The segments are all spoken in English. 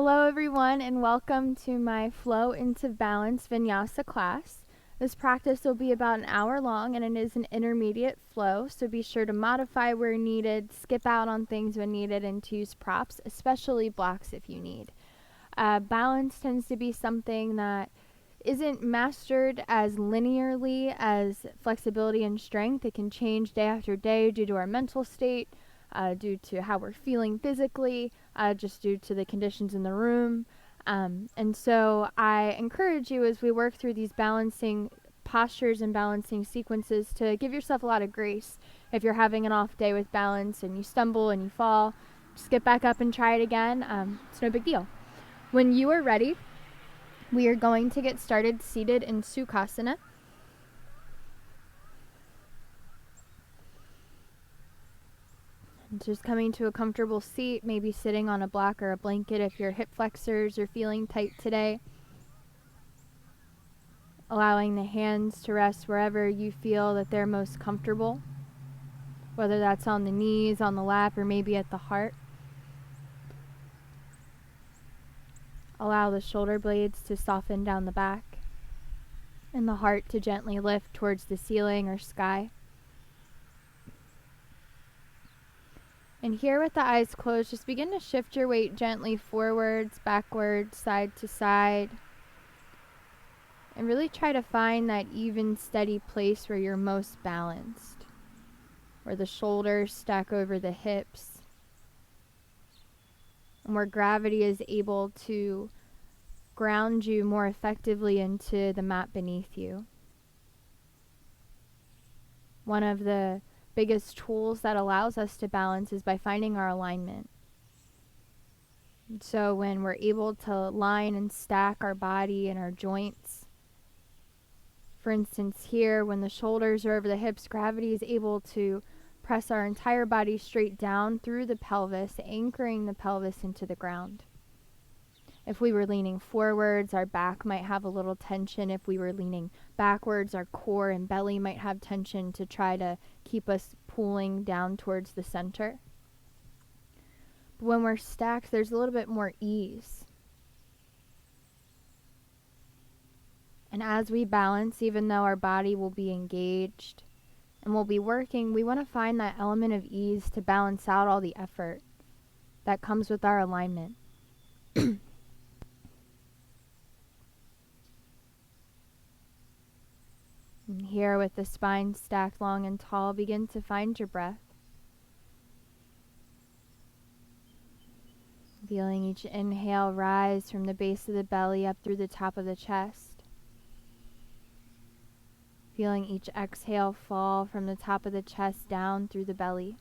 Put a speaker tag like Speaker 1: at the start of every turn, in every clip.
Speaker 1: Hello everyone and welcome to my Flow into Balance Vinyasa class. This practice will be about an hour long and it is an intermediate flow, so be sure to modify where needed, skip out on things when needed, and to use props, especially blocks if you need. Balance tends to be something that isn't mastered as linearly as flexibility and strength. It can change day after day due to our mental state, due to how we're feeling physically, just due to the conditions in the room. And so I encourage you as we work through these balancing postures and balancing sequences to give yourself a lot of grace. If you're having an off day with balance and you stumble and you fall, just get back up and try it again. It's no big deal. When you are ready, we are going to get started seated in Sukhasana. Just coming to a comfortable seat, maybe sitting on a block or a blanket if your hip flexors are feeling tight today. Allowing the hands to rest wherever you feel that they're most comfortable, whether that's on the knees, on the lap, or maybe at the heart. Allow the shoulder blades to soften down the back and the heart to gently lift towards the ceiling or sky. And here with the eyes closed, just begin to shift your weight gently forwards, backwards, side to side. And really try to find that even, steady place where you're most balanced, where the shoulders stack over the hips, and where gravity is able to ground you more effectively into the mat beneath you. One of the biggest tools that allows us to balance is by finding our alignment. So when we're able to line and stack our body and our joints, for instance here, when the shoulders are over the hips, gravity is able to press our entire body straight down through the pelvis, anchoring the pelvis into the ground. If we were leaning forwards, our back might have a little tension. If we were leaning backwards, our core and belly might have tension to try to keep us pulling down towards the center. But when we're stacked, there's a little bit more ease. And as we balance, even though our body will be engaged and we'll be working, we want to find that element of ease to balance out all the effort that comes with our alignment. And here, with the spine stacked long and tall, begin to find your breath. Feeling each inhale rise from the base of the belly up through the top of the chest. Feeling each exhale fall from the top of the chest down through the belly.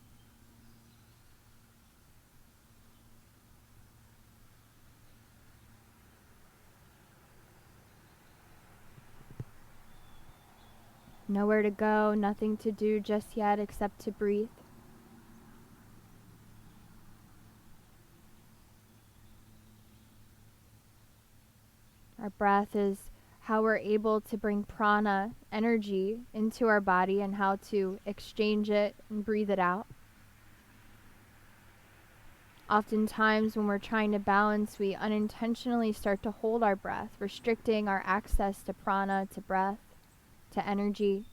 Speaker 1: Nowhere to go, nothing to do just yet except to breathe. Our breath is how we're able to bring prana, energy, into our body and how to exchange it and breathe it out. Oftentimes when we're trying to balance, we unintentionally start to hold our breath, restricting our access to prana, to breath, to energy,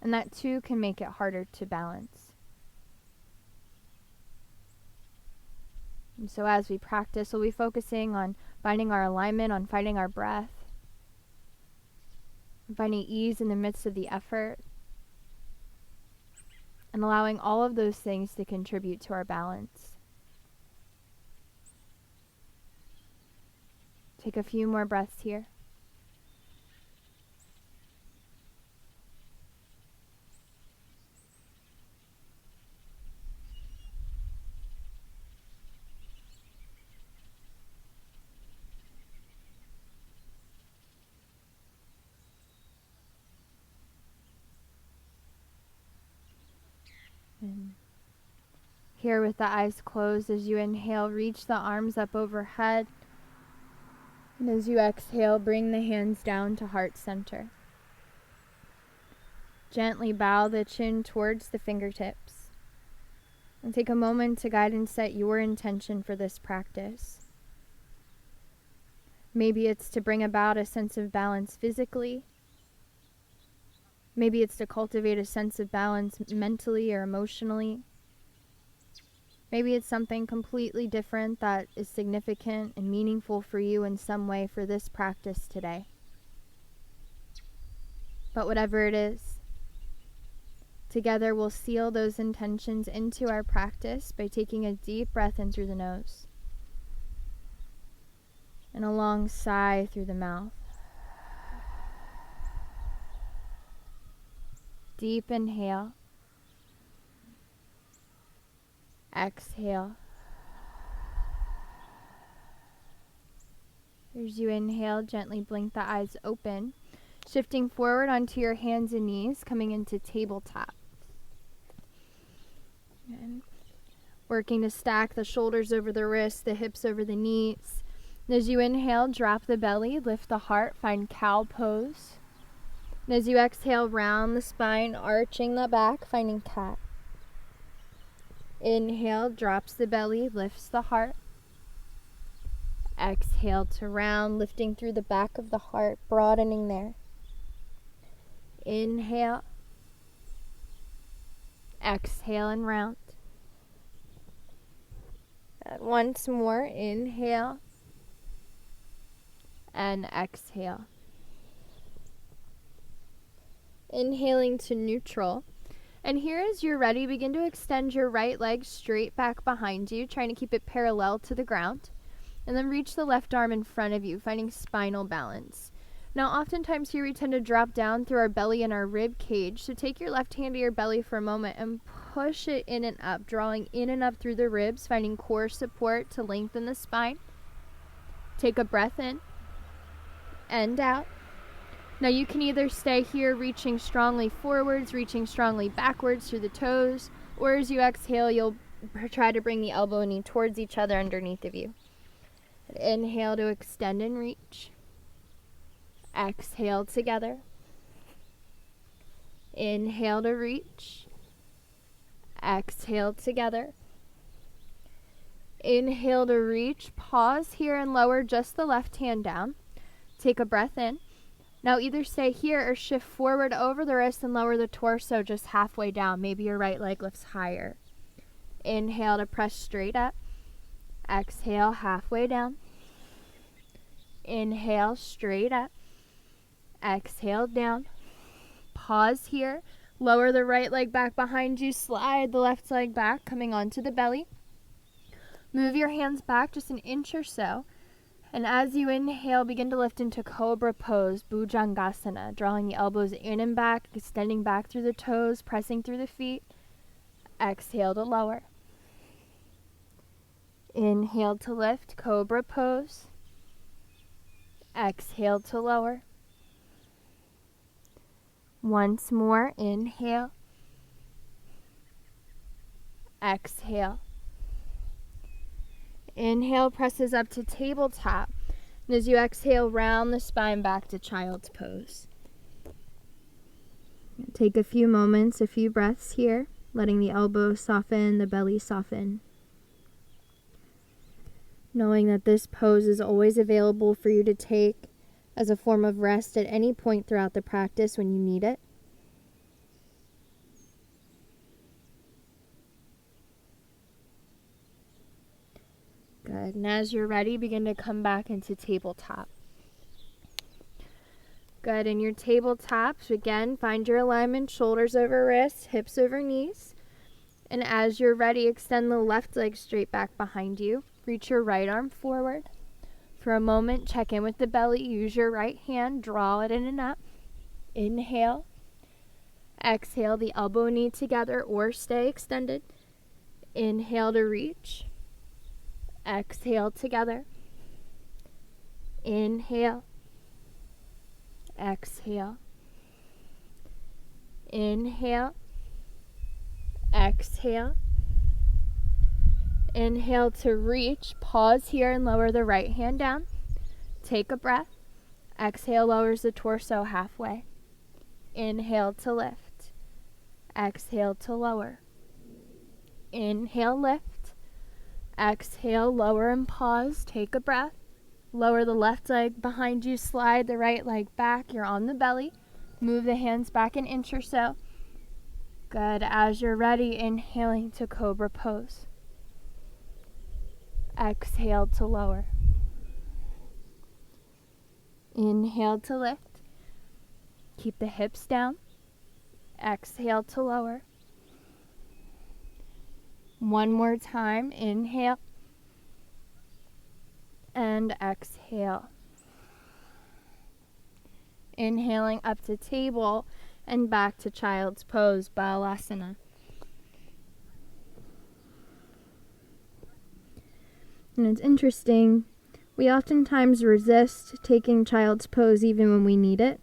Speaker 1: and that too can make it harder to balance. And so as we practice, we'll be focusing on finding our alignment, on finding our breath, finding ease in the midst of the effort, and allowing all of those things to contribute to our balance. Take a few more breaths here. And here with the eyes closed, as you inhale, reach the arms up overhead. And as you exhale, bring the hands down to heart center. Gently bow the chin towards the fingertips. And take a moment to guide and set your intention for this practice. Maybe it's to bring about a sense of balance physically. Maybe it's to cultivate a sense of balance mentally or emotionally. Maybe it's something completely different that is significant and meaningful for you in some way for this practice today. But whatever it is, together we'll seal those intentions into our practice by taking a deep breath in through the nose and a long sigh through the mouth. Deep inhale. Exhale. As you inhale, gently blink the eyes open, shifting forward onto your hands and knees, coming into tabletop. And working to stack the shoulders over the wrists, the hips over the knees. And as you inhale, drop the belly, lift the heart, find cow pose. And as you exhale, round the spine, arching the back, finding cat. Inhale, drops the belly, lifts the heart. Exhale to round, lifting through the back of the heart, broadening there. Inhale. Exhale and round. And once more, inhale. And exhale. Inhaling to neutral. And here, as you're ready, begin to extend your right leg straight back behind you, trying to keep it parallel to the ground. And then reach the left arm in front of you, finding spinal balance. Now, oftentimes here we tend to drop down through our belly and our rib cage. So take your left hand to your belly for a moment and push it in and up, drawing in and up through the ribs, finding core support to lengthen the spine. Take a breath in and out. Now you can either stay here reaching strongly forwards, reaching strongly backwards through the toes, or as you exhale, you'll try to bring the elbow and knee towards each other underneath of you. Inhale to extend and reach. Exhale together. Inhale to reach. Exhale together. Inhale to reach. Pause here and lower just the left hand down. Take a breath in. Now either stay here or shift forward over the wrist and lower the torso just halfway down. Maybe your right leg lifts higher. Inhale to press straight up. Exhale halfway down. Inhale straight up. Exhale down. Pause here. Lower the right leg back behind you. Slide the left leg back, coming onto the belly. Move your hands back just an inch or so. And as you inhale, begin to lift into Cobra Pose, Bhujangasana, drawing the elbows in and back, extending back through the toes, pressing through the feet. Exhale to lower. Inhale to lift, Cobra Pose. Exhale to lower. Once more, inhale. Exhale. Inhale presses up to tabletop. And as you exhale, round the spine back to child's pose. Take a few moments, a few breaths here, letting the elbows soften, the belly soften. Knowing that this pose is always available for you to take as a form of rest at any point throughout the practice when you need it. Good. And as you're ready, begin to come back into tabletop. Good. In your tabletops, again, find your alignment, shoulders over wrists, hips over knees. And as you're ready, extend the left leg straight back behind you. Reach your right arm forward. For a moment, check in with the belly. Use your right hand, draw it in and up. Inhale. Exhale, the elbow and knee together or stay extended. Inhale to reach. Exhale together. Inhale. Exhale. Inhale. Exhale. Inhale to reach. Pause here and lower the right hand down. Take a breath. Exhale lowers the torso halfway. Inhale to lift. Exhale to lower. Inhale, lift. Exhale, lower and pause. Take a breath. Lower the left leg behind you, slide the right leg back. You're on the belly. Move the hands back an inch or so. Good. As you're ready, inhaling to cobra pose. Exhale to lower. Inhale to lift. Keep the hips down. Exhale to lower. One more time. Inhale. And exhale. Inhaling up to table and back to child's pose, Balasana. And it's interesting, we oftentimes resist taking child's pose even when we need it.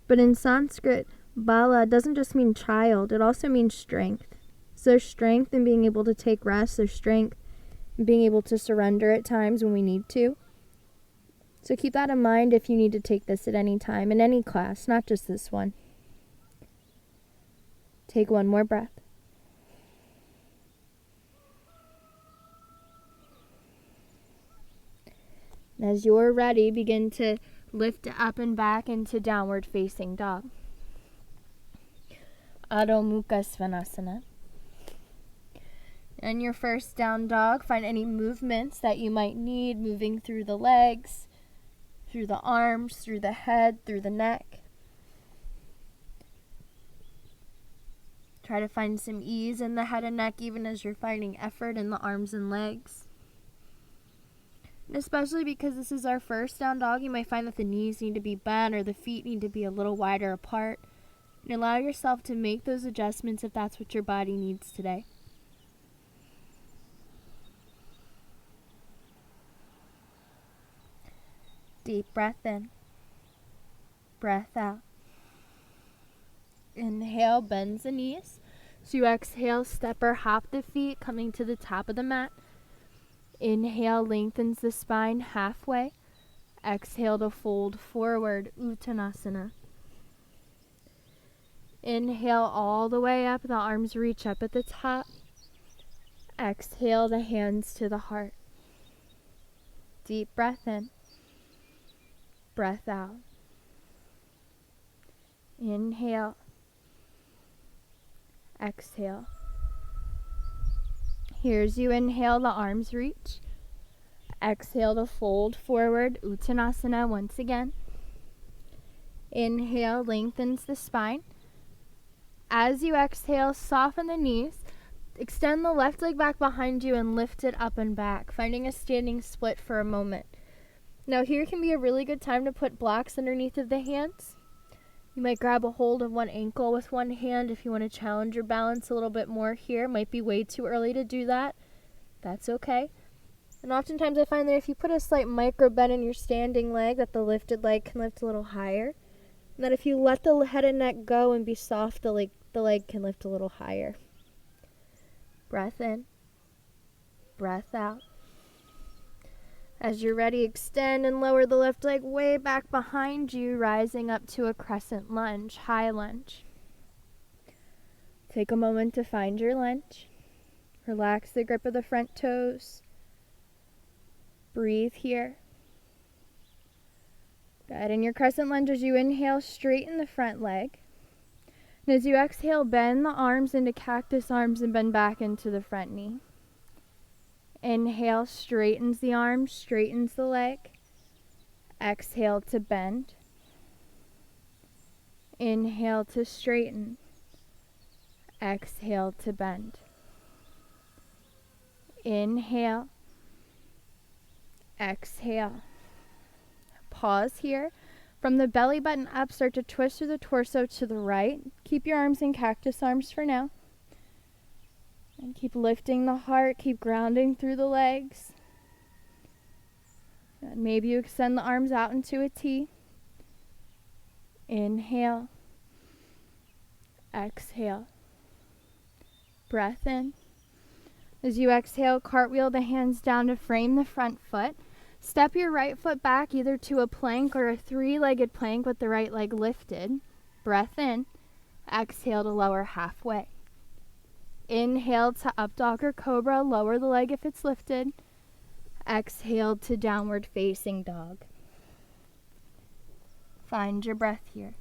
Speaker 1: But in Sanskrit, Bala doesn't just mean child, it also means strength. So there's strength in being able to take rest, there's strength in being able to surrender at times when we need to. So keep that in mind if you need to take this at any time, in any class, not just this one. Take one more breath. And as you're ready, begin to lift up and back into downward facing dog. Adho Mukha Svanasana. And your first down dog, find any movements that you might need, moving through the legs, through the arms, through the head, through the neck. Try to find some ease in the head and neck even as you're finding effort in the arms and legs. And especially because this is our first down dog, you might find that the knees need to be bent or the feet need to be a little wider apart. And allow yourself to make those adjustments if that's what your body needs today. Deep breath in. Breath out. Inhale, bends the knees. So you exhale, step or hop the feet, coming to the top of the mat. Inhale, lengthens the spine halfway. Exhale to fold forward, Uttanasana. Inhale all the way up, the arms reach up at the top. Exhale, the hands to the heart. Deep breath in. Breath out. Inhale. Exhale. Here's you inhale, the arms reach. Exhale to fold forward, Uttanasana once again. Inhale, lengthens the spine. As you exhale, soften the knees. Extend the left leg back behind you and lift it up and back, finding a standing split for a moment. Now here can be a really good time to put blocks underneath of the hands. You might grab a hold of one ankle with one hand if you want to challenge your balance a little bit more here. Might be way too early to do that. That's okay. And oftentimes I find that if you put a slight micro bend in your standing leg, that the lifted leg can lift a little higher. And that if you let the head and neck go and be soft, the leg can lift a little higher. Breath in. Breath out. As you're ready, extend and lower the left leg way back behind you, rising up to a crescent lunge, high lunge. Take a moment to find your lunge. Relax the grip of the front toes. Breathe here. Good. In your crescent lunge, as you inhale, straighten the front leg. And as you exhale, bend the arms into cactus arms and bend back into the front knee. Inhale, straightens the arms, straightens the leg. Exhale to bend. Inhale to straighten. Exhale to bend. Inhale. Exhale. Pause here. From the belly button up, start to twist through the torso to the right. Keep your arms in cactus arms for now. And keep lifting the heart, keep grounding through the legs. And maybe you extend the arms out into a T. Inhale. Exhale. Breath in. As you exhale, cartwheel the hands down to frame the front foot. Step your right foot back either to a plank or a three-legged plank with the right leg lifted. Breath in. Exhale to lower halfway. Inhale to up dog or cobra, lower the leg if it's lifted. Exhale to downward facing dog. Find your breath here.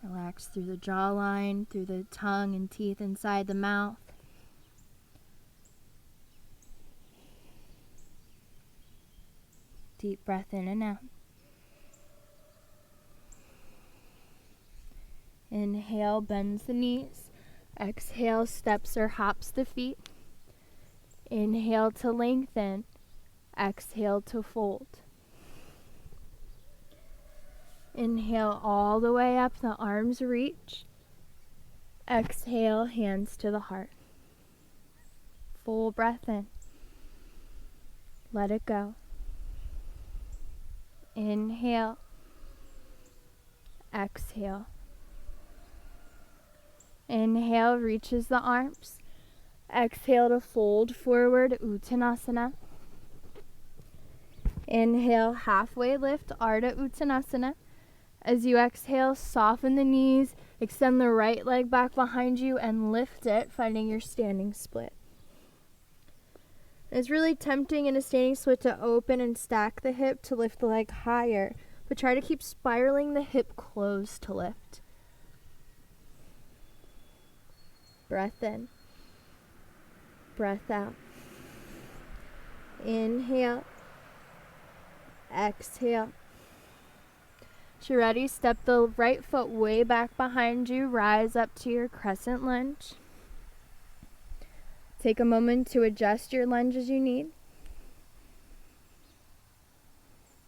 Speaker 1: Relax through the jawline, through the tongue and teeth inside the mouth. Deep breath in and out. Inhale, bends the knees. Exhale, steps or hops the feet. Inhale to lengthen. Exhale to fold. Inhale all the way up, the arms reach. Exhale, hands to the heart. Full breath in. Let it go. Inhale. Exhale. Inhale, reaches the arms. Exhale to fold forward, Uttanasana. Inhale, halfway lift, Ardha Uttanasana. As you exhale, soften the knees, extend the right leg back behind you and lift it, finding your standing split. It's really tempting in a standing split to open and stack the hip to lift the leg higher, but try to keep spiraling the hip closed to lift. Breath in. Breath out. Inhale. Exhale. As you're ready, step the right foot way back behind you. Rise up to your crescent lunge. Take a moment to adjust your lunge as you need.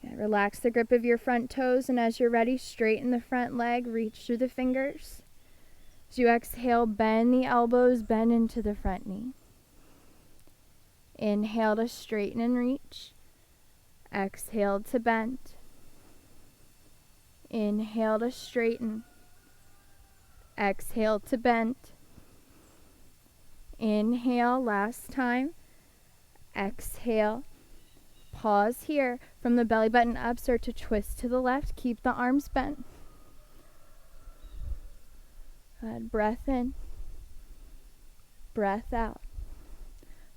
Speaker 1: Relax the grip of your front toes, and as you're ready, straighten the front leg, reach through the fingers. As you exhale, bend the elbows, bend into the front knee. Inhale to straighten and reach. Exhale to bend. Inhale to straighten. Exhale to bend. Inhale, last time. Exhale. Pause here. From the belly button up, start to twist to the left. Keep the arms bent. Good. Breath in. Breath out.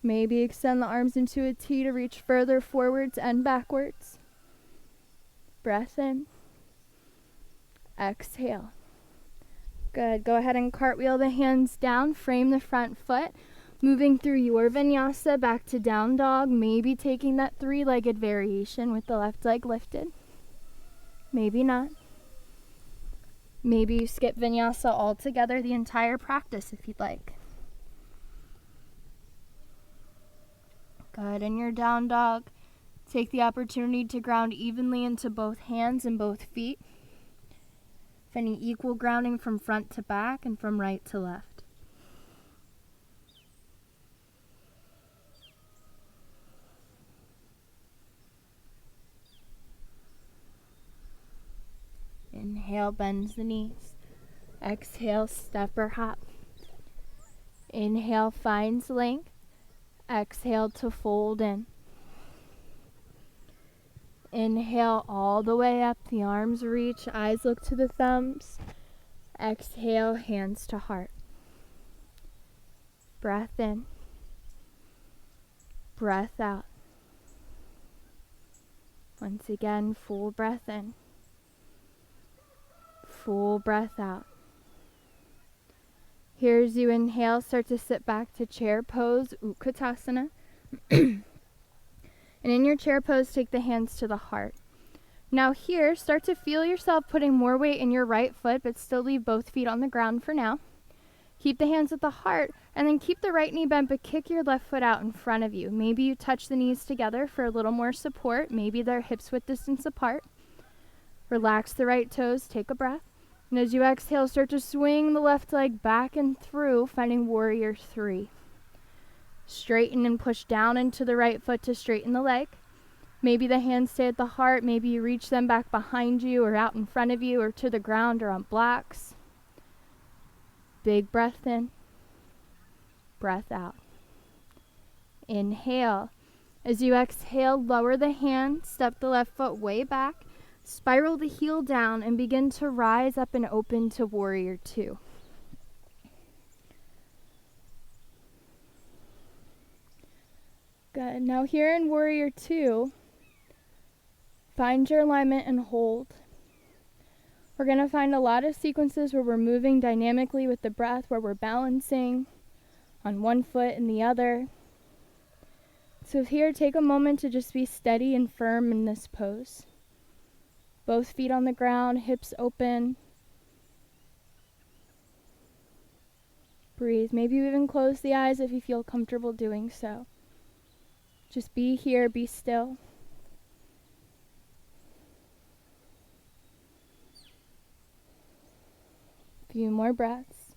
Speaker 1: Maybe extend the arms into a T to reach further forwards and backwards. Breath in. Exhale. Good. Go ahead and cartwheel the hands down. Frame the front foot. Moving through your vinyasa back to down dog. Maybe taking that three-legged variation with the left leg lifted. Maybe not. Maybe you skip vinyasa altogether the entire practice if you'd like. Good. In your down dog, take the opportunity to ground evenly into both hands and both feet. Finding equal grounding from front to back and from right to left. Inhale, bends the knees. Exhale, step or hop. Inhale, finds length. Exhale to fold in. Inhale all the way up, the arms reach, eyes look to the thumbs. Exhale, hands to heart. Breath in. Breath out. Once again, full breath in. Full breath out. Here as you inhale, start to sit back to chair pose, Utkatasana. And in your chair pose, take the hands to the heart. Now here, start to feel yourself putting more weight in your right foot, but still leave both feet on the ground for now. Keep the hands at the heart, and then keep the right knee bent, but kick your left foot out in front of you. Maybe you touch the knees together for a little more support. Maybe they're hips width distance apart. Relax the right toes, take a breath. And as you exhale, start to swing the left leg back and through, finding warrior 3. Straighten and push down into the right foot to straighten the leg. Maybe the hands stay at the heart. Maybe you reach them back behind you or out in front of you or to the ground or on blocks. Big breath in. Breath out. Inhale. As you exhale, lower the hand, step the left foot way back, spiral the heel down, and begin to rise up and open to warrior 2. Good. Now here in Warrior 2, find your alignment and hold. We're going to find a lot of sequences where we're moving dynamically with the breath, where we're balancing on one foot and the other. So here, take a moment to just be steady and firm in this pose. Both feet on the ground, hips open. Breathe. Maybe you even close the eyes if you feel comfortable doing so. Just be here, be still. A few more breaths.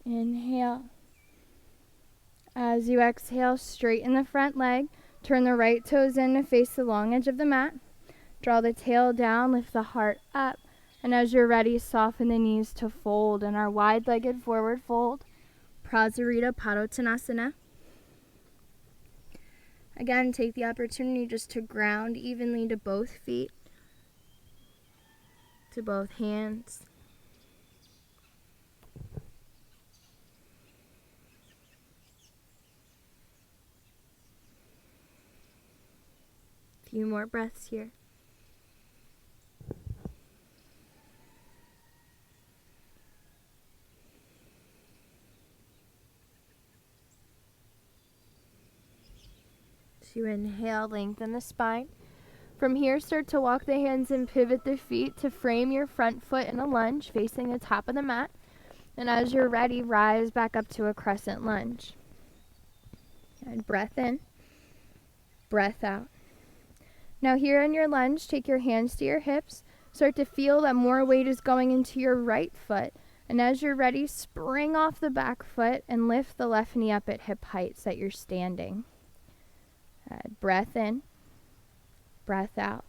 Speaker 1: Inhale. As you exhale, straighten the front leg. Turn the right toes in to face the long edge of the mat. Draw the tail down, lift the heart up. And as you're ready, soften the knees to fold in our wide-legged forward fold. Prasarita Padottanasana. Again, take the opportunity just to ground evenly to both feet, to both hands. A few more breaths here. As you inhale, lengthen the spine. From here, start to walk the hands and pivot the feet to frame your front foot in a lunge facing the top of the mat. And as you're ready, rise back up to a crescent lunge. And breath in, breath out. Now here in your lunge, take your hands to your hips. Start to feel that more weight is going into your right foot. And as you're ready, spring off the back foot and lift the left knee up at hip height so that you're standing. Breath in, breath out.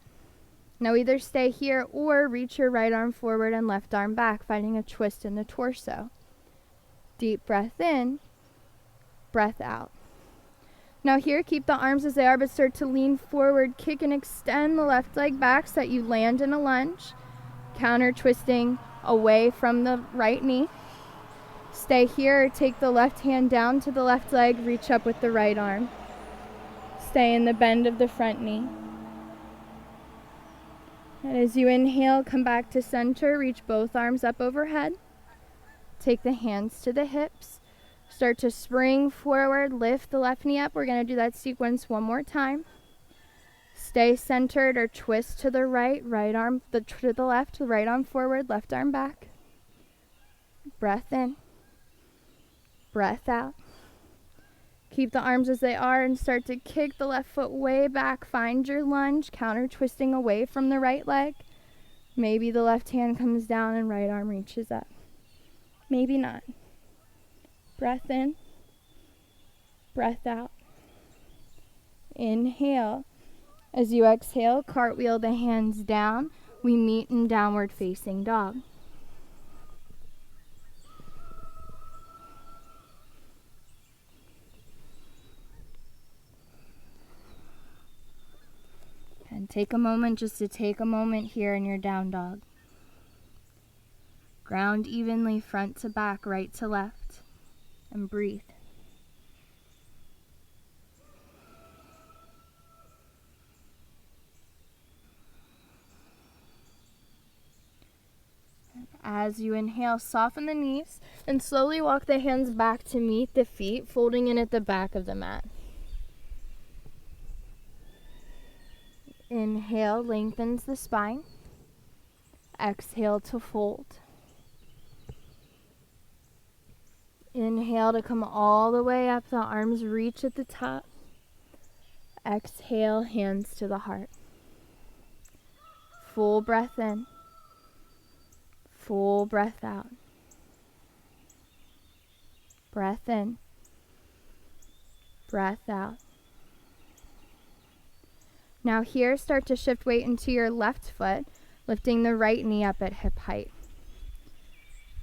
Speaker 1: Now either stay here or reach your right arm forward and left arm back, finding a twist in the torso. Deep breath in, breath out. Now here, keep the arms as they are, but start to lean forward, kick and extend the left leg back so that you land in a lunge. Counter twisting away from the right knee. Stay here, take the left hand down to the left leg, reach up with the right arm. Stay in the bend of the front knee. And as you inhale, come back to center, reach both arms up overhead. Take the hands to the hips. Start to spring forward, lift the left knee up. We're going to do that sequence one more time. Stay centered or twist to the right, right arm to the left, right arm forward, left arm back. Breath in, breath out. Keep the arms as they are and start to kick the left foot way back. Find your lunge, counter twisting away from the right leg. Maybe the left hand comes down and right arm reaches up. Maybe not. Breath in, breath out. Inhale. As you exhale, cartwheel the hands down. We meet in downward facing dog. And take a moment just to take a moment here in your down dog. Ground evenly front to back, right to left, and breathe. As you inhale, soften the knees and slowly walk the hands back to meet the feet, folding in at the back of the mat. Inhale, lengthens the spine. Exhale to fold. Inhale to come all the way up, the arms reach at the top. Exhale, hands to the heart. Full breath in. Full breath out. Breath in. Breath out. Now here, start to shift weight into your left foot, lifting the right knee up at hip height.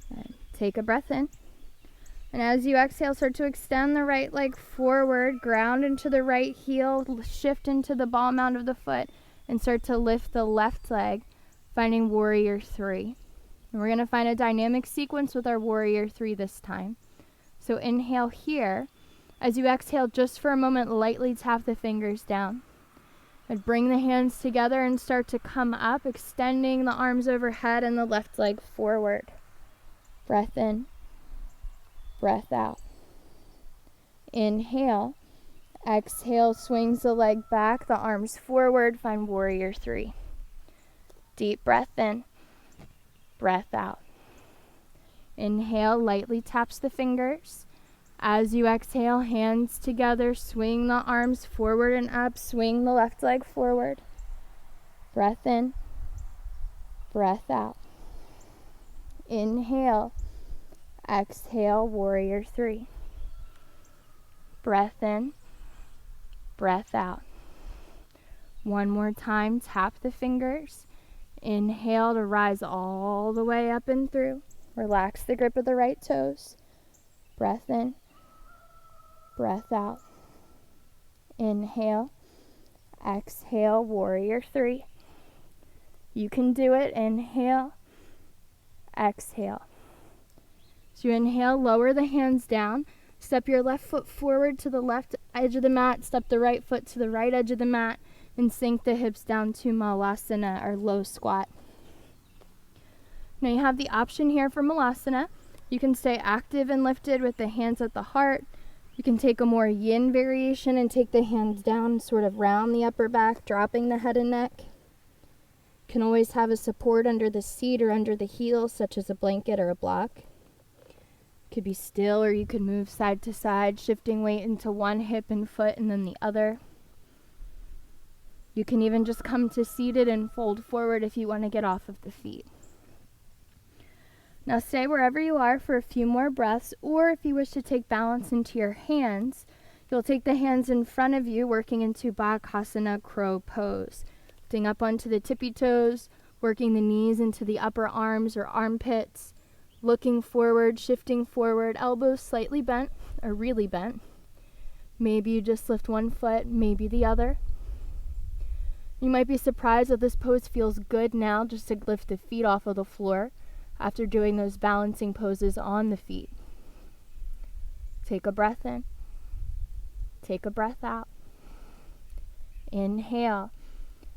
Speaker 1: And take a breath in. And as you exhale, start to extend the right leg forward, ground into the right heel, shift into the ball mound of the foot, and start to lift the left leg, finding warrior 3. And we're going to find a dynamic sequence with our warrior 3 this time. So inhale here. As you exhale, just for a moment, lightly tap the fingers down. And bring the hands together and start to come up, extending the arms overhead and the left leg forward. Breath in, breath out. Inhale. Exhale, swings the leg back, the arms forward, find warrior 3. Deep breath in, breath out. Inhale, lightly taps the fingers. As you exhale, hands together, swing the arms forward and up, swing the left leg forward. Breath in, breath out. Inhale, exhale, warrior 3. Breath in, breath out. One more time, tap the fingers. Inhale to rise all the way up and through. Relax the grip of the right toes. Breath in, breath out. Inhale, exhale, warrior 3. You can do it. Inhale, exhale. So you inhale, lower the hands down. Step your left foot forward to the left edge of the mat. Step the right foot to the right edge of the mat. And sink the hips down to Malasana, or low squat. Now you have the option here for Malasana. You can stay active and lifted with the hands at the heart. You can take a more yin variation and take the hands down, sort of round the upper back, dropping the head and neck. You can always have a support under the seat or under the heels, such as a blanket or a block. You could be still, or you could move side to side, shifting weight into one hip and foot and then the other. You can even just come to seated and fold forward if you want to get off of the feet. Now stay wherever you are for a few more breaths, or if you wish to take balance into your hands, you'll take the hands in front of you, working into Bakasana crow pose. Lifting up onto the tippy toes, working the knees into the upper arms or armpits, looking forward, shifting forward, elbows slightly bent or really bent. Maybe you just lift one foot, maybe the other. You might be surprised that this pose feels good now, just to lift the feet off of the floor after doing those balancing poses on the feet. Take a breath in. Take a breath out. Inhale.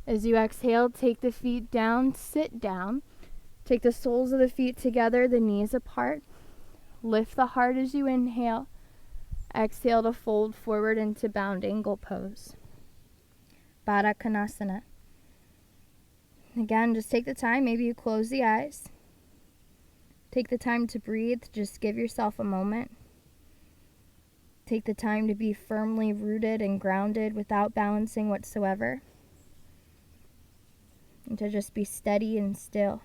Speaker 1: As you exhale, take the feet down, sit down. Take the soles of the feet together, the knees apart. Lift the heart as you inhale. Exhale to fold forward into bound angle pose. Baddha Konasana. Again, just take the time. Maybe you close the eyes. Take the time to breathe. Just give yourself a moment. Take the time to be firmly rooted and grounded without balancing whatsoever. And to just be steady and still.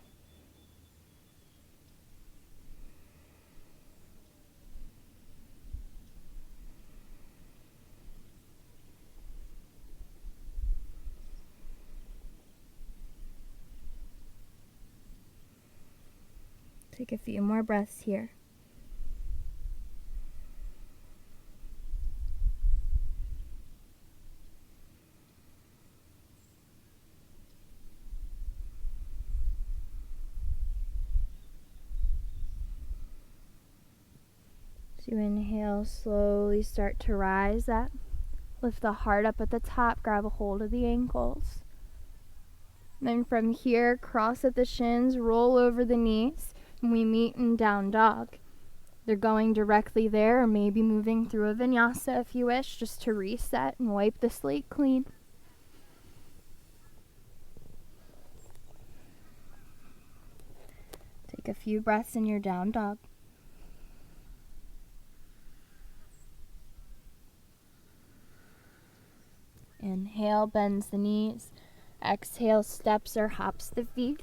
Speaker 1: Take a few more breaths here. As you inhale, slowly start to rise up. Lift the heart up at the top, grab a hold of the ankles. Then from here, cross at the shins, roll over the knees, and we meet in down dog. They're going directly there, or maybe moving through a vinyasa if you wish, just to reset and wipe the slate clean. Take a few breaths in your down dog. Inhale, bends the knees. Exhale, steps or hops the feet.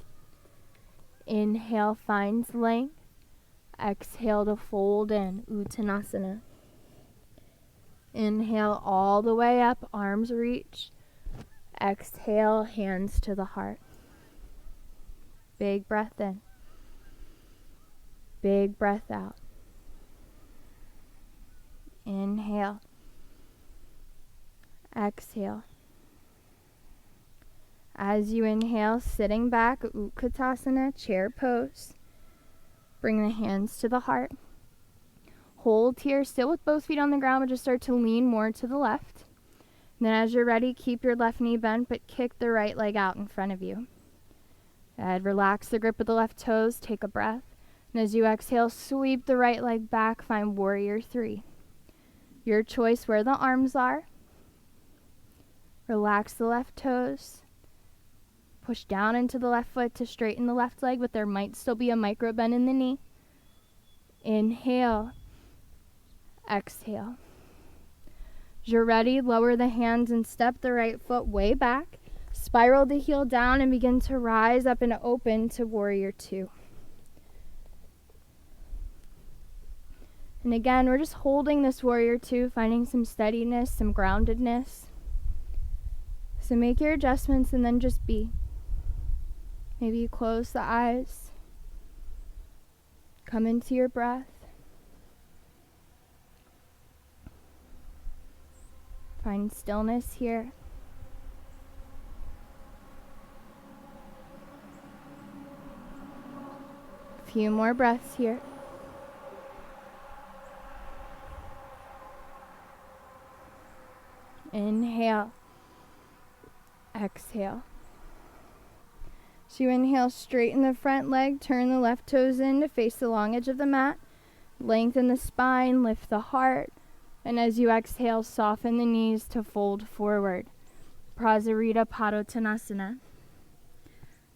Speaker 1: Inhale, finds length. Exhale to fold in, Uttanasana. Inhale all the way up, arms reach. Exhale, hands to the heart. Big breath in. Big breath out. Inhale. Exhale. As you inhale, sitting back, Utkatasana, chair pose. Bring the hands to the heart. Hold here, still with both feet on the ground, but just start to lean more to the left. And then as you're ready, keep your left knee bent, but kick the right leg out in front of you. And relax the grip of the left toes, take a breath. And as you exhale, sweep the right leg back, find warrior 3. Your choice where the arms are. Relax the left toes. Push down into the left foot to straighten the left leg, but there might still be a micro bend in the knee. Inhale. Exhale. As you're ready, lower the hands and step the right foot way back. Spiral the heel down and begin to rise up and open to warrior 2. And again, we're just holding this warrior 2, finding some steadiness, some groundedness. So make your adjustments and then just be. Maybe you close the eyes. Come into your breath. Find stillness here. A few more breaths here. Inhale. Exhale. So you inhale, straighten the front leg, turn the left toes in to face the long edge of the mat. Lengthen the spine, lift the heart. And as you exhale, soften the knees to fold forward. Prasarita Padottanasana.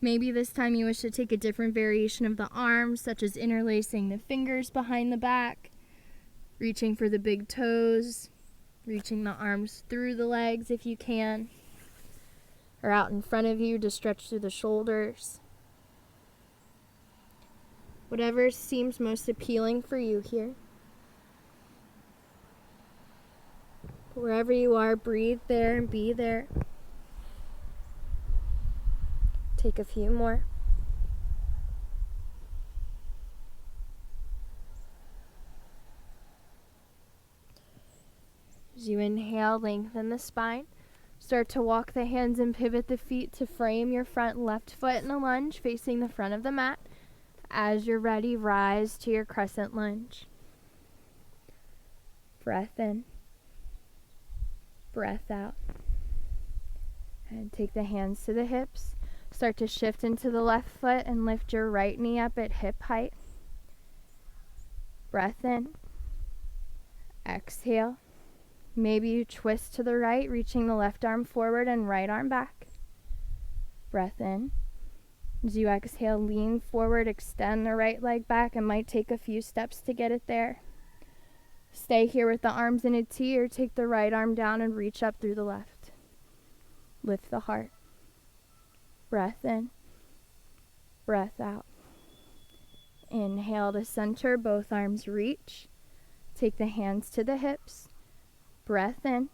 Speaker 1: Maybe this time you wish to take a different variation of the arms, such as interlacing the fingers behind the back, reaching for the big toes, reaching the arms through the legs if you can, or out in front of you to stretch through the shoulders. Whatever seems most appealing for you here. Wherever you are, breathe there and be there. Take a few more. As you inhale, lengthen the spine. Start to walk the hands and pivot the feet to frame your front left foot in a lunge facing the front of the mat. As you're ready, rise to your crescent lunge. Breath in. Breath out. And take the hands to the hips. Start to shift into the left foot and lift your right knee up at hip height. Breath in. Exhale. Maybe you twist to the right, reaching the left arm forward and right arm back. Breath in. As you exhale, lean forward, extend the right leg back. It might take a few steps to get it there. Stay here with the arms in a T or take the right arm down and reach up through the left. Lift the heart. Breath in. Breath out. Inhale to center, both arms reach. Take the hands to the hips. Breath in.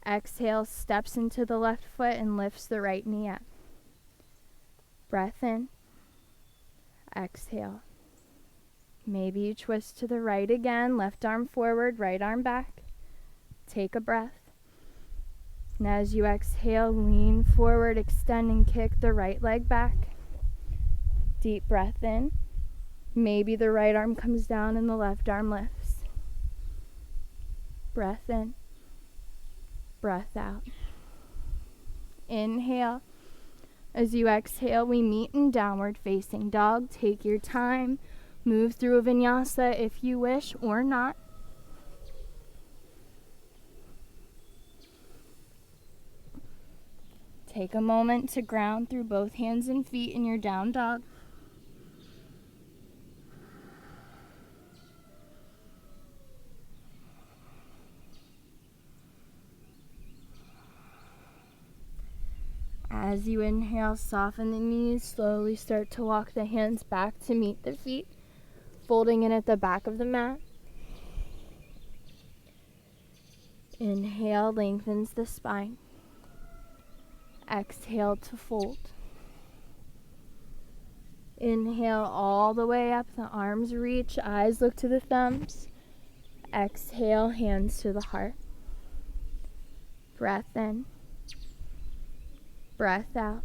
Speaker 1: Exhale, steps into the left foot and lifts the right knee up. Breath in. Exhale. Maybe you twist to the right again, left arm forward, right arm back. Take a breath. And as you exhale, lean forward, extend and kick the right leg back. Deep breath in. Maybe the right arm comes down and the left arm lifts. Breath in. Breath out. Inhale. As you exhale, we meet in downward facing dog. Take your time. Move through a vinyasa if you wish or not. Take a moment to ground through both hands and feet in your down dog. As you inhale, soften the knees, slowly start to walk the hands back to meet the feet, folding in at the back of the mat. Inhale, lengthens the spine. Exhale to fold. Inhale all the way up, the arms reach, eyes look to the thumbs. Exhale, hands to the heart. Breath in. Breath out.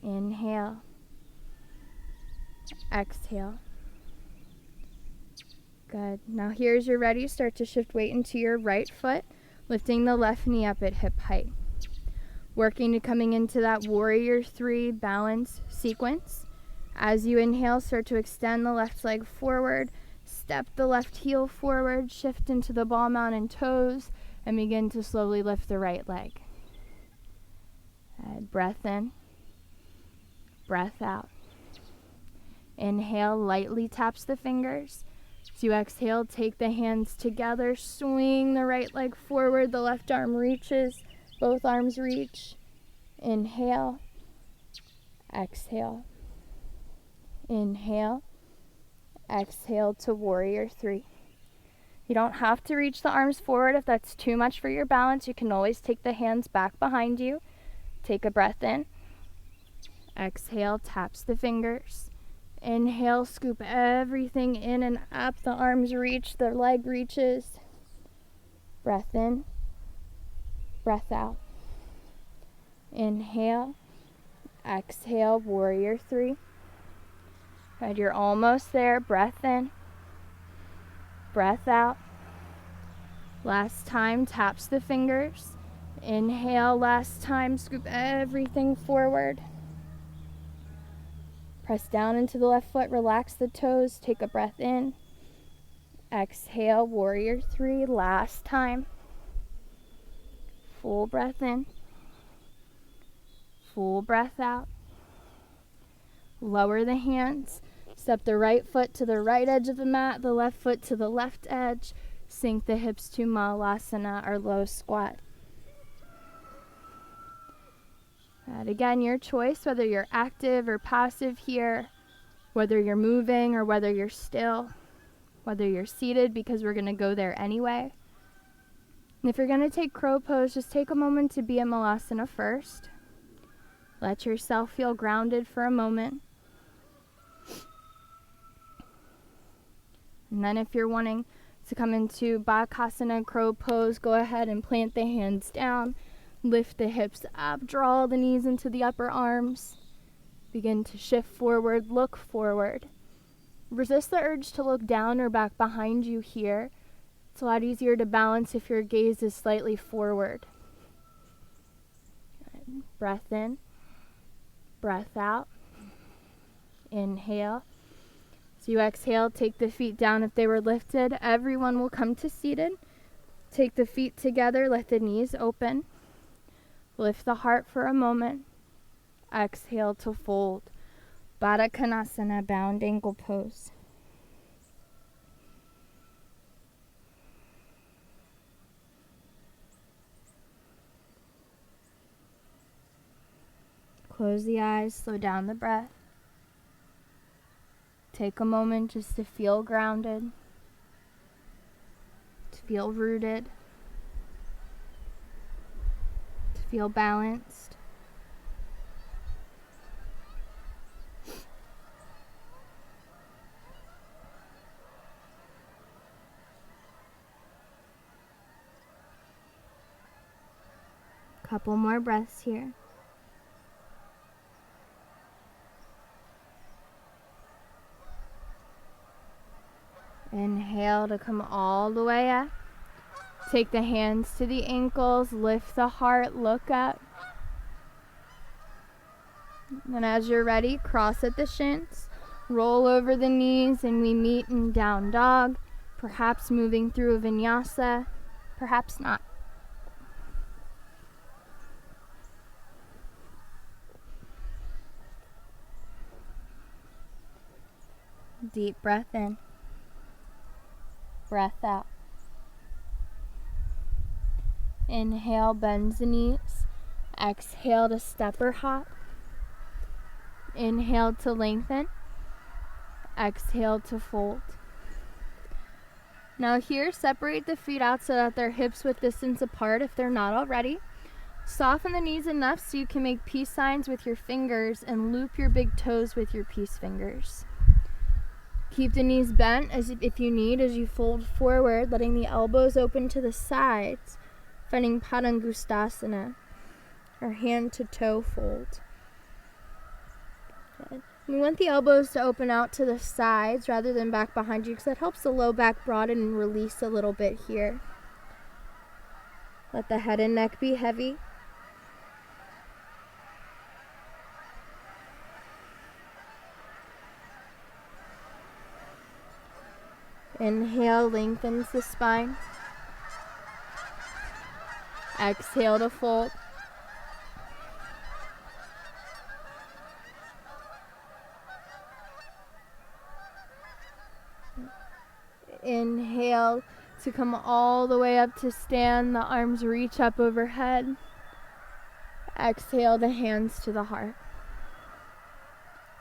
Speaker 1: Inhale. Exhale. Good. Now here as you're ready, start to shift weight into your right foot, lifting the left knee up at hip height. Working to coming into that warrior 3 balance sequence. As you inhale, start to extend the left leg forward, step the left heel forward, shift into the ball mountain toes, and begin to slowly lift the right leg. Breath in, breath out. Inhale, lightly taps the fingers. As you exhale, take the hands together, swing the right leg forward, the left arm reaches, both arms reach. Inhale, exhale. Inhale, exhale to warrior 3. You don't have to reach the arms forward if that's too much for your balance. You can always take the hands back behind you. Take a breath in. Exhale, taps the fingers. Inhale, scoop everything in and up. The arms reach, the leg reaches. Breath in, breath out. Inhale, exhale, warrior 3. Good, you're almost there. Breath in, breath out. Last time, taps the fingers. Inhale, last time, scoop everything forward. Press down into the left foot, relax the toes, take a breath in. Exhale, warrior 3, last time. Full breath in. Full breath out. Lower the hands. Step the right foot to the right edge of the mat, the left foot to the left edge. Sink the hips to Malasana or low squat. And again, your choice, whether you're active or passive here, whether you're moving or whether you're still, whether you're seated, because we're going to go there anyway. And if you're going to take crow pose, just take a moment to be in Malasana first. Let yourself feel grounded for a moment. And then if you're wanting to come into Bakasana crow pose, go ahead and plant the hands down. Lift the hips up, draw the knees into the upper arms. Begin to shift forward, look forward. Resist the urge to look down or back behind you here. It's a lot easier to balance if your gaze is slightly forward. Good. Breath in, breath out. Inhale. As you exhale, take the feet down if they were lifted. Everyone will come to seated. Take the feet together, let the knees open. Lift the heart for a moment. Exhale to fold. Baddha Konasana, bound ankle pose. Close the eyes, slow down the breath. Take a moment just to feel grounded, to feel rooted, to feel balanced. Couple more breaths here. Inhale to come all the way up. Take the hands to the ankles, lift the heart, look up. And as you're ready, cross at the shins, roll over the knees, and we meet in down dog, perhaps moving through a vinyasa, perhaps not. Deep breath in. Breath out. Inhale, bends the knees. Exhale to step or hop. Inhale to lengthen. Exhale to fold. Now here, separate the feet out so that they're hips width distance apart if they're not already. Soften the knees enough so you can make peace signs with your fingers and loop your big toes with your peace fingers. Keep the knees bent as if you need as you fold forward, letting the elbows open to the sides, finding Padangustasana, or hand to toe fold. Good. We want the elbows to open out to the sides rather than back behind you because that helps the low back broaden and release a little bit here. Let the head and neck be heavy. Inhale, lengthens the spine. Exhale to fold. Inhale to come all the way up to stand. The arms reach up overhead. Exhale, the hands to the heart.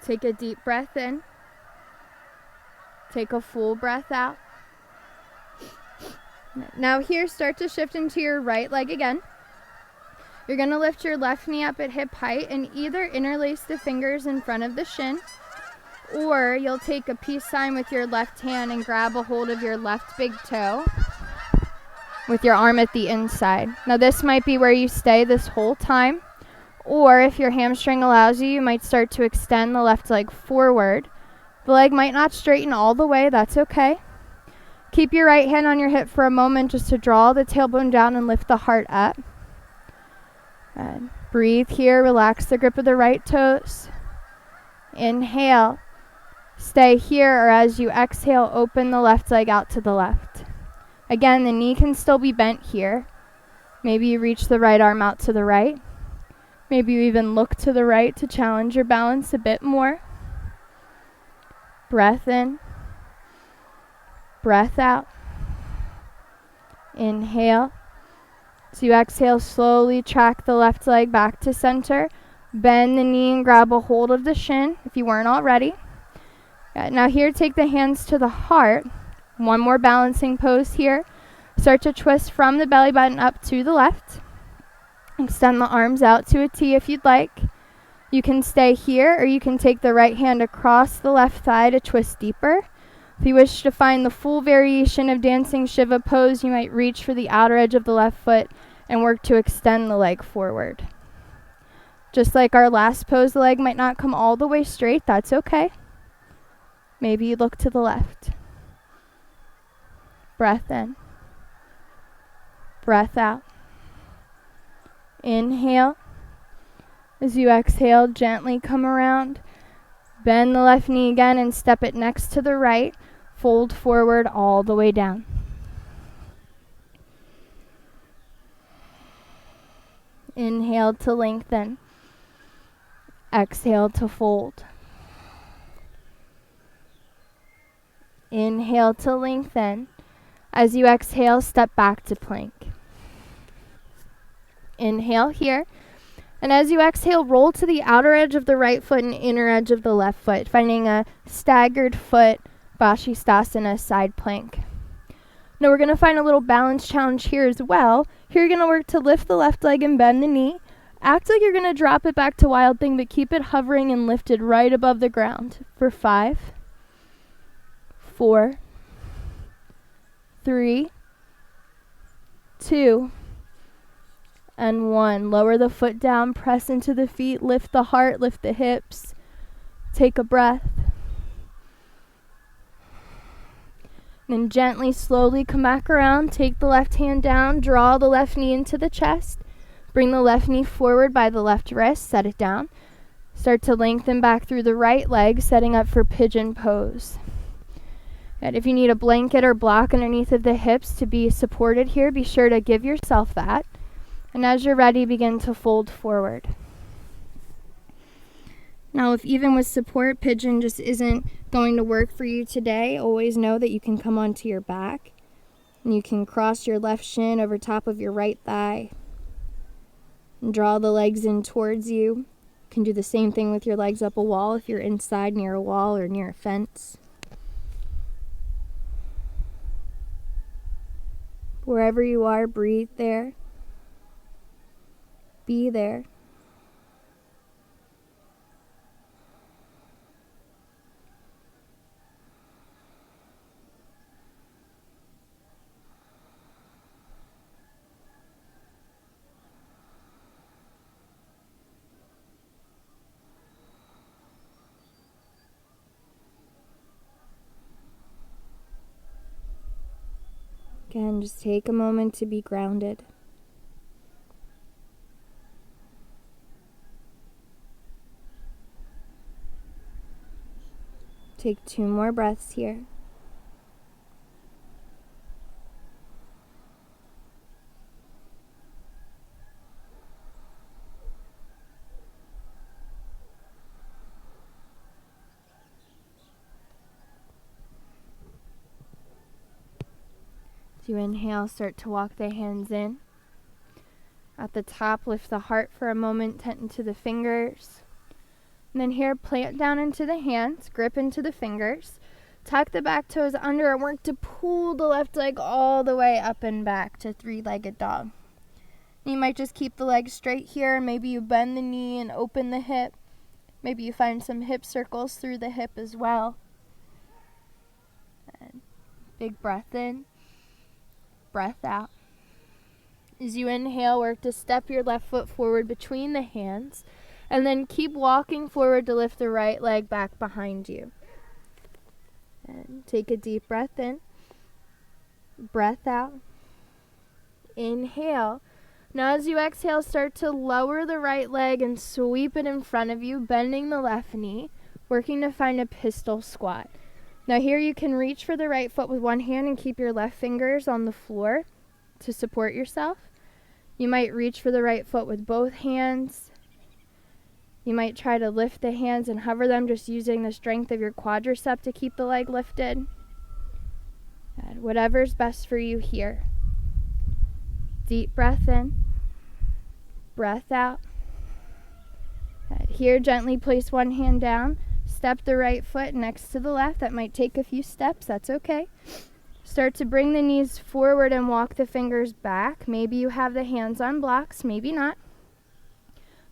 Speaker 1: Take a deep breath in. Take a full breath out. Now here, start to shift into your right leg again. You're going to lift your left knee up at hip height and either interlace the fingers in front of the shin, or you'll take a peace sign with your left hand and grab a hold of your left big toe with your arm at the inside. Now this might be where you stay this whole time, or if your hamstring allows you, you might start to extend the left leg forward. The leg might not straighten all the way, that's okay. Keep your right hand on your hip for a moment just to draw the tailbone down and lift the heart up. And breathe here, relax the grip of the right toes. Inhale, stay here, or as you exhale, open the left leg out to the left. Again, the knee can still be bent here. Maybe you reach the right arm out to the right. Maybe you even look to the right to challenge your balance a bit more. Breath in, breath out. Inhale. So you exhale, slowly track the left leg back to center. Bend the knee and grab a hold of the shin if you weren't already. Now here, take the hands to the heart. One more balancing pose here. Start to twist from the belly button up to the left. Extend the arms out to a T if you'd like. You can stay here, or you can take the right hand across the left thigh to twist deeper. If you wish to find the full variation of dancing Shiva pose, you might reach for the outer edge of the left foot and work to extend the leg forward. Just like our last pose, the leg might not come all the way straight. That's okay. Maybe you look to the left. Breath in. Breath out. Inhale. As you exhale, gently come around. Bend the left knee again and step it next to the right. Fold forward all the way down. Inhale to lengthen. Exhale to fold. Inhale to lengthen. As you exhale, step back to plank. Inhale here. And as you exhale, roll to the outer edge of the right foot and inner edge of the left foot, finding a staggered foot, Vashisthasana side plank. Now we're going to find a little balance challenge here as well. Here you're going to work to lift the left leg and bend the knee. Act like you're going to drop it back to Wild Thing, but keep it hovering and lifted right above the ground for 5, 4, 3, 2, and 1. Lower the foot down, press into the feet, lift the heart, lift the hips. Take a breath. Then gently, slowly come back around. Take the left hand down, draw the left knee into the chest. Bring the left knee forward by the left wrist, set it down. Start to lengthen back through the right leg, setting up for pigeon pose. And if you need a blanket or block underneath of the hips to be supported here, be sure to give yourself that. And as you're ready, begin to fold forward. Now, if even with support, pigeon just isn't going to work for you today, always know that you can come onto your back. And you can cross your left shin over top of your right thigh. And draw the legs in towards you. You can do the same thing with your legs up a wall if you're inside near a wall or near a fence. Wherever you are, breathe there. Be there. Again, just take a moment to be grounded. Take 2 more breaths here. As you inhale, start to walk the hands in. At the top, lift the heart for a moment, tent into the fingers. And then here, plant down into the hands, grip into the fingers. Tuck the back toes under and work to pull the left leg all the way up and back to 3-legged dog. You might just keep the leg straight here. Maybe you bend the knee and open the hip. Maybe you find some hip circles through the hip as well. And big breath in. Breath out. As you inhale, work to step your left foot forward between the hands, and then keep walking forward to lift the right leg back behind you. And take a deep breath in. Breath out. Inhale. Now as you exhale, start to lower the right leg and sweep it in front of you, bending the left knee, working to find a pistol squat. Now here you can reach for the right foot with one hand and keep your left fingers on the floor to support yourself. You might reach for the right foot with both hands. You might try to lift the hands and hover them, just using the strength of your quadricep to keep the leg lifted. And whatever's best for you here. Deep breath in. Breath out. And here, gently place one hand down. Step the right foot next to the left. That might take a few steps. That's okay. Start to bring the knees forward and walk the fingers back. Maybe you have the hands on blocks. Maybe not.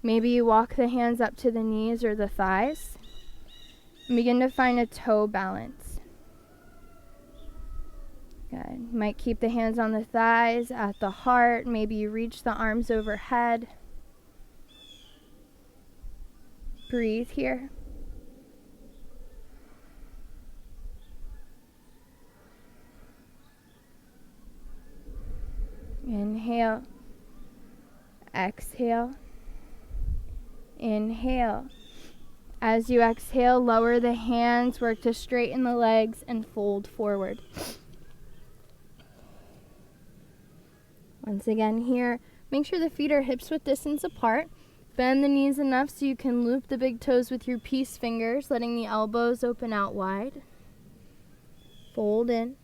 Speaker 1: Maybe you walk the hands up to the knees or the thighs. And begin to find a toe balance. Good. You might keep the hands on the thighs, at the heart. Maybe you reach the arms overhead. Breathe here. Inhale. Exhale. Inhale. As you exhale, lower the hands, work to straighten the legs and fold forward. Once again here, make sure the feet are hips-width distance apart. Bend the knees enough so you can loop the big toes with your peace fingers, letting the elbows open out wide. Fold in.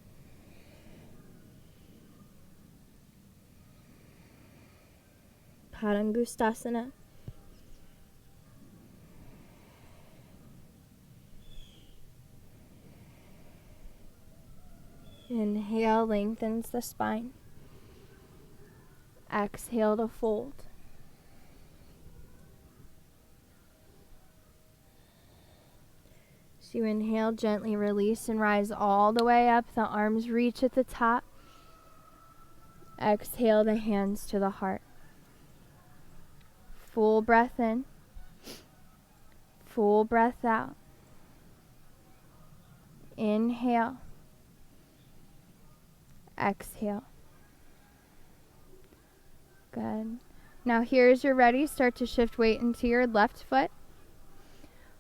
Speaker 1: Padangustasana. Inhale, lengthens the spine. Exhale to fold. As you inhale, gently release and rise all the way up. The arms reach at the top. Exhale the hands to the heart. Full breath in. Full breath out. Inhale. Exhale. Good. Now here as you're ready, start to shift weight into your left foot.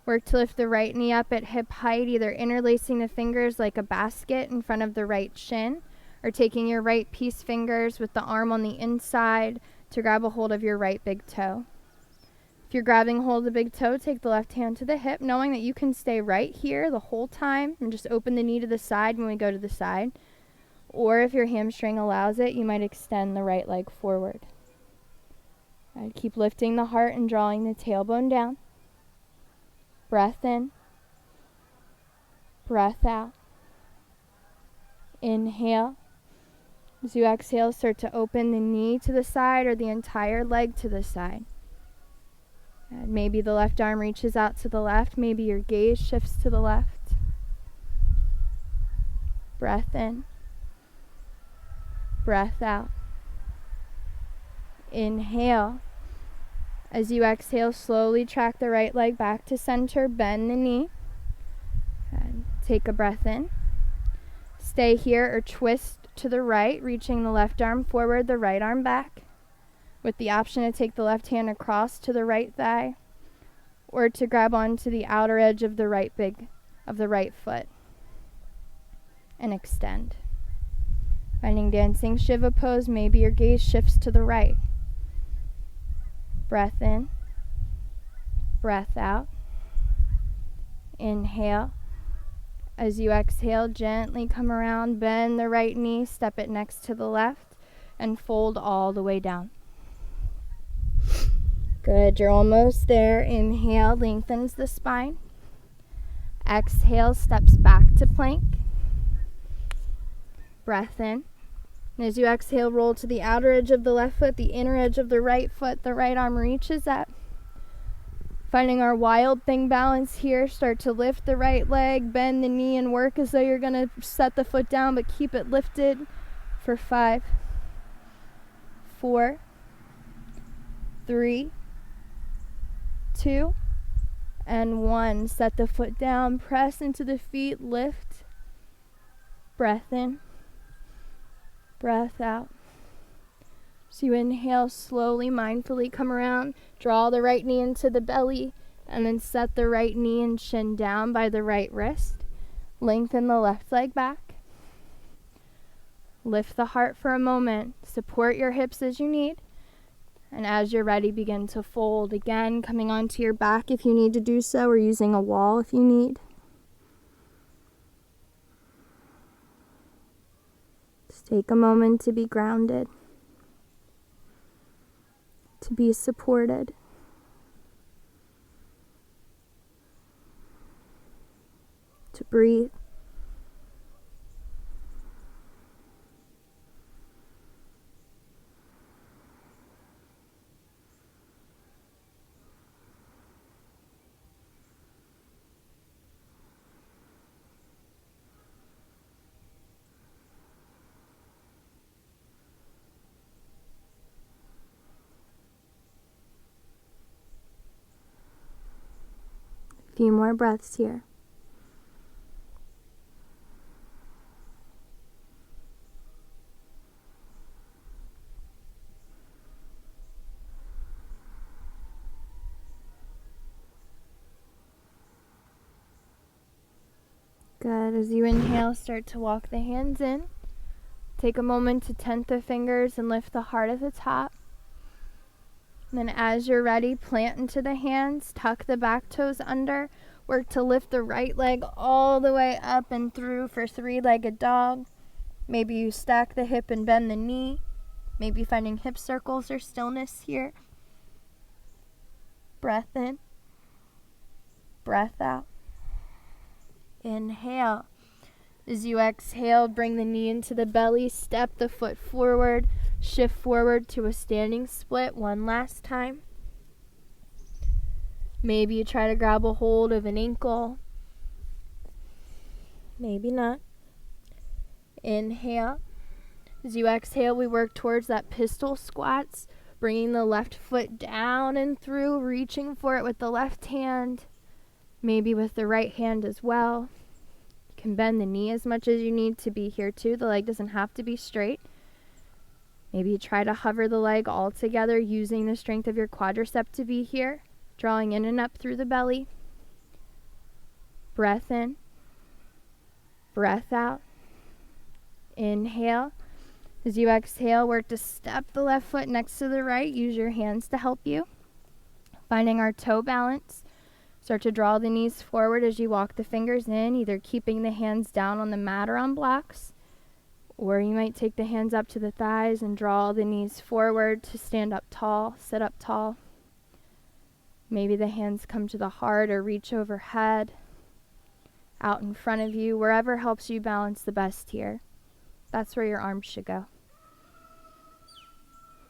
Speaker 1: Work to lift the right knee up at hip height, either interlacing the fingers like a basket in front of the right shin, or taking your right peace fingers with the arm on the inside to grab a hold of your right big toe. If you're grabbing hold of the big toe, take the left hand to the hip, knowing that you can stay right here the whole time and just open the knee to the side when we go to the side. Or if your hamstring allows it, you might extend the right leg forward. Right, keep lifting the heart and drawing the tailbone down. Breath in. Breath out. Inhale. As you exhale, start to open the knee to the side or the entire leg to the side. And maybe the left arm reaches out to the left. Maybe your gaze shifts to the left. Breath in. Breath out. Inhale. As you exhale, slowly track the right leg back to center. Bend the knee. And take a breath in. Stay here or twist to the right, reaching the left arm forward, the right arm back, with the option to take the left hand across to the right thigh or to grab onto the outer edge of the right foot and extend. Finding dancing Shiva pose, maybe your gaze shifts to the right. Breath in, breath out. Inhale. As you exhale, gently come around, bend the right knee, step it next to the left, and fold all the way down. Good, you're almost there. Inhale, lengthens the spine. Exhale, steps back to plank. Breath in. And as you exhale, roll to the outer edge of the left foot, the inner edge of the right foot, the right arm reaches up. Finding our wild thing balance here, start to lift the right leg, bend the knee, and work as though you're going to set the foot down, but keep it lifted for 5, 4, 3, 2, and 1. Set the foot down, press into the feet, lift. Breath in, breath out. So you inhale slowly, mindfully come around, draw the right knee into the belly, and then set the right knee and shin down by the right wrist. Lengthen the left leg back. Lift the heart for a moment. Support your hips as you need. And as you're ready, begin to fold. Again, coming onto your back if you need to do so, or using a wall if you need. Just take a moment to be grounded, to be supported. To breathe. A few more breaths here. Good. As you inhale, start to walk the hands in. Take a moment to tent the fingers and lift the heart at the top. And then as you're ready, plant into the hands, tuck the back toes under, work to lift the right leg all the way up and through for 3-legged dog. Maybe you stack the hip and bend the knee. Maybe finding hip circles or stillness here. Breath in, breath out. Inhale. As you exhale, bring the knee into the belly, step the foot forward, shift forward to a standing split one last time. Maybe you try to grab a hold of an ankle. Maybe not. Inhale. As you exhale, we work towards that pistol squats, bringing the left foot down and through, reaching for it with the left hand, maybe with the right hand as well. You can bend the knee as much as you need to be here too. The leg doesn't have to be straight. Maybe you try to hover the leg all together, using the strength of your quadricep to be here, drawing in and up through the belly. Breath in, breath out. Inhale. As you exhale, work to step the left foot next to the right. Use your hands to help you. Finding our toe balance. Start to draw the knees forward as you walk the fingers in, either keeping the hands down on the mat or on blocks. Or you might take the hands up to the thighs and draw the knees forward to stand up tall, sit up tall. Maybe the hands come to the heart or reach overhead, out in front of you, wherever helps you balance the best here. That's where your arms should go.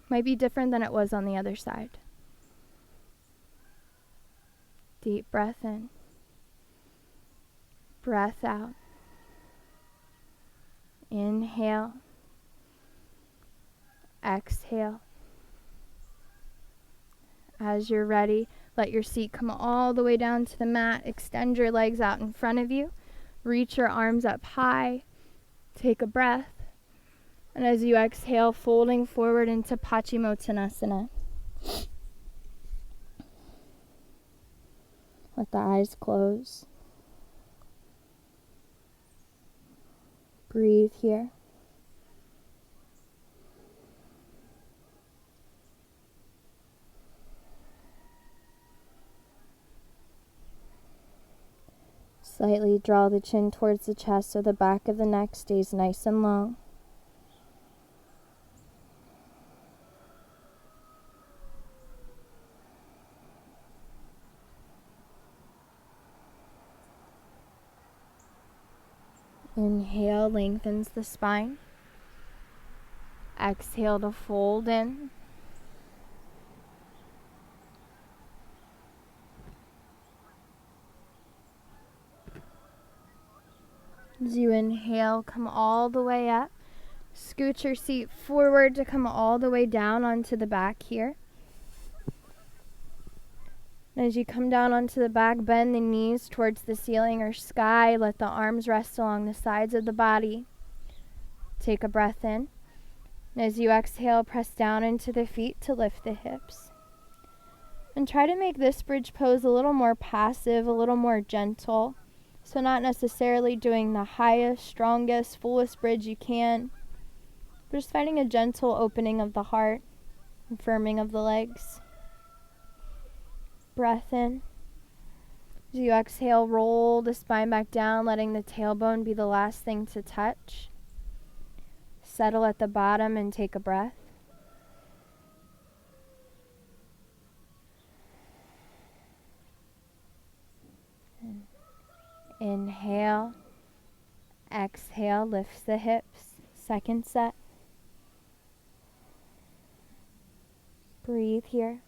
Speaker 1: Might be different than it was on the other side. Deep breath in. Breath out. Inhale. Exhale. As you're ready, let your seat come all the way down to the mat. Extend your legs out in front of you. Reach your arms up high. Take a breath. And as you exhale, folding forward into Paschimottanasana. Let the eyes close. Breathe here. Slightly draw the chin towards the chest so the back of the neck stays nice and long. Inhale, lengthens the spine. Exhale to fold in. As you inhale, come all the way up. Scoot your seat forward to come all the way down onto the back here. And as you come down onto the back, bend the knees towards the ceiling or sky. Let the arms rest along the sides of the body. Take a breath in. And as you exhale, press down into the feet to lift the hips. And try to make this bridge pose a little more passive, a little more gentle. So not necessarily doing the highest, strongest, fullest bridge you can, but just finding a gentle opening of the heart and firming of the legs. Breath in. As you exhale, roll the spine back down, letting the tailbone be the last thing to touch. Settle at the bottom and take a breath. Inhale, exhale, lifts the hips. Second set. Breathe here.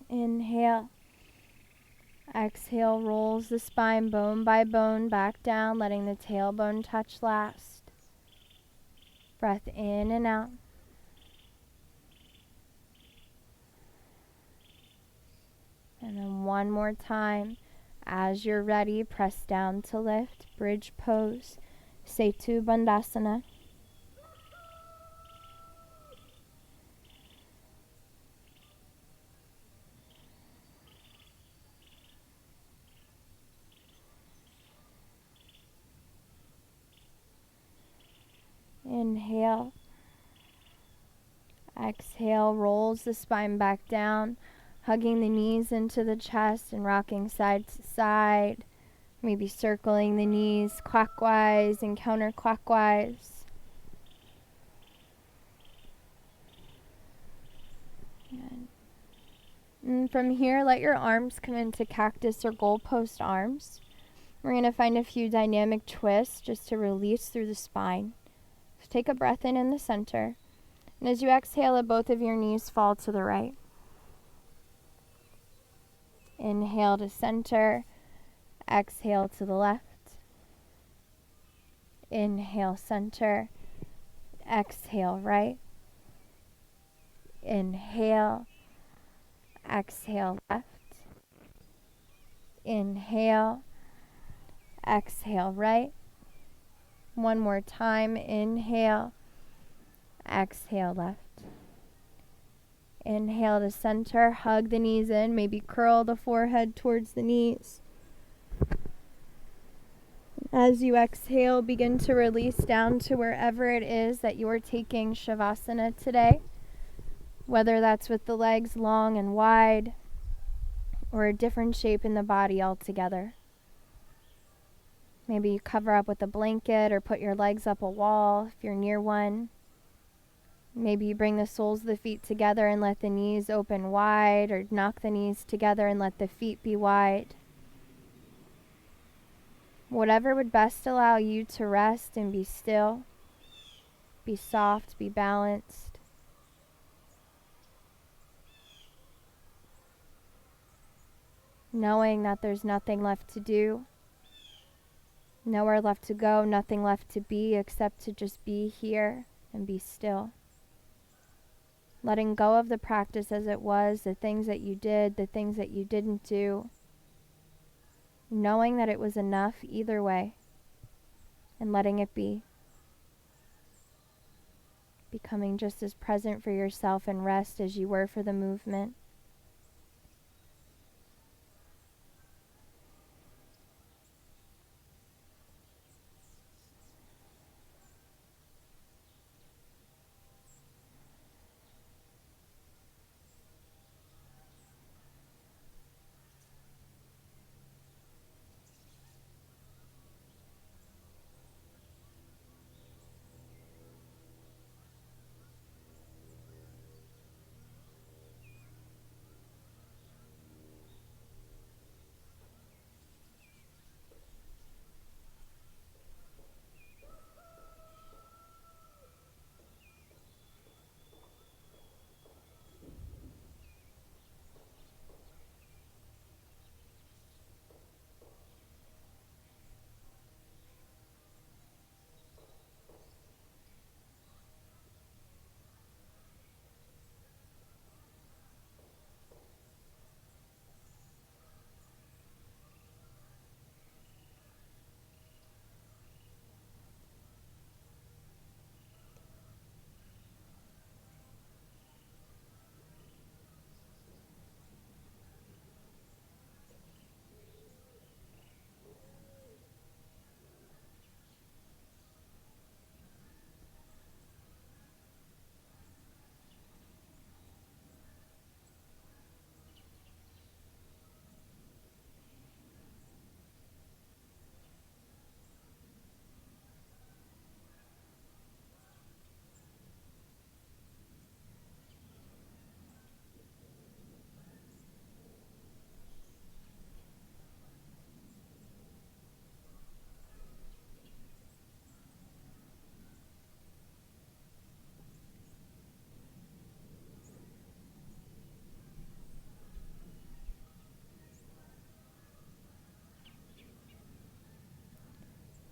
Speaker 1: Inhale. Exhale, rolls the spine bone by bone back down, letting the tailbone touch last. Breath in and out. And then one more time. As you're ready, press down to lift. Bridge pose. Setu Bandhasana. Inhale. Exhale, rolls the spine back down, hugging the knees into the chest and rocking side to side, maybe circling the knees clockwise and counterclockwise. And from here, let your arms come into cactus or goalpost arms. We're going to find a few dynamic twists just to release through the spine. So take a breath in the center. And as you exhale, let both of your knees fall to the right. Inhale to center. Exhale to the left. Inhale, center. Exhale, right. Inhale. Exhale, left. Inhale. Exhale, right. One more time. Inhale. Exhale, left. Inhale to center. Hug the knees in. Maybe curl the forehead towards the knees. As you exhale, begin to release down to wherever it is that you're taking Shavasana today. Whether that's with the legs long and wide or a different shape in the body altogether. Maybe you cover up with a blanket or put your legs up a wall if you're near one. Maybe you bring the soles of the feet together and let the knees open wide, or knock the knees together and let the feet be wide. Whatever would best allow you to rest and be still, be soft, be balanced. Knowing that there's nothing left to do, nowhere left to go, nothing left to be except to just be here and be still. letting go of the practice as it was, the things that you did, the things that you didn't do, knowing that it was enough either way, and letting it be. Becoming just as present for yourself and rest as you were for the movement.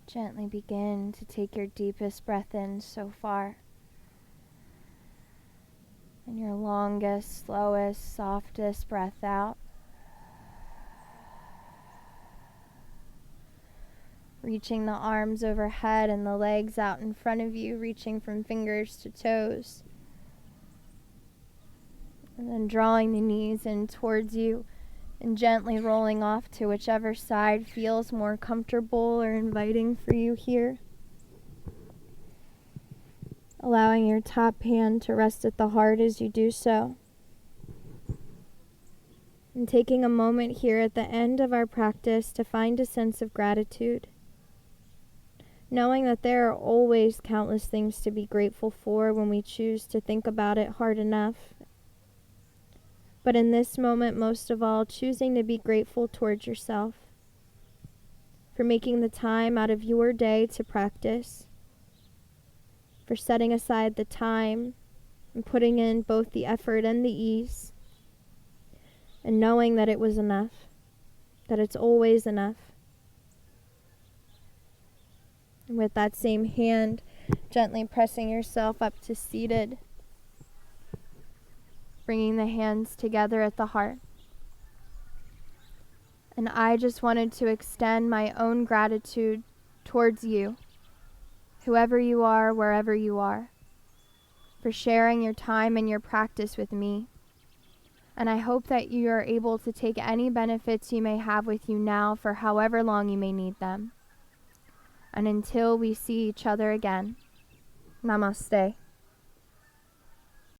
Speaker 1: Gently begin to take your deepest breath in so far, and your longest, slowest, softest breath out. Reaching the arms overhead and the legs out in front of you, reaching from fingers to toes. And then drawing the knees in towards you and gently rolling off to whichever side feels more comfortable or inviting for you here. Allowing your top hand to rest at the heart as you do so. And taking a moment here at the end of our practice to find a sense of gratitude. Knowing that there are always countless things to be grateful for when we choose to think about it hard enough. But in this moment, most of all, choosing to be grateful towards yourself for making the time out of your day to practice, for setting aside the time and putting in both the effort and the ease, and knowing that it was enough, that it's always enough. And with that same hand, gently pressing yourself up to seated, bringing the hands together at the heart. And I just wanted to extend my own gratitude towards you, whoever you are, wherever you are, for sharing your time and your practice with me. And I hope that you are able to take any benefits you may have with you now for however long you may need them. And until we see each other again, namaste.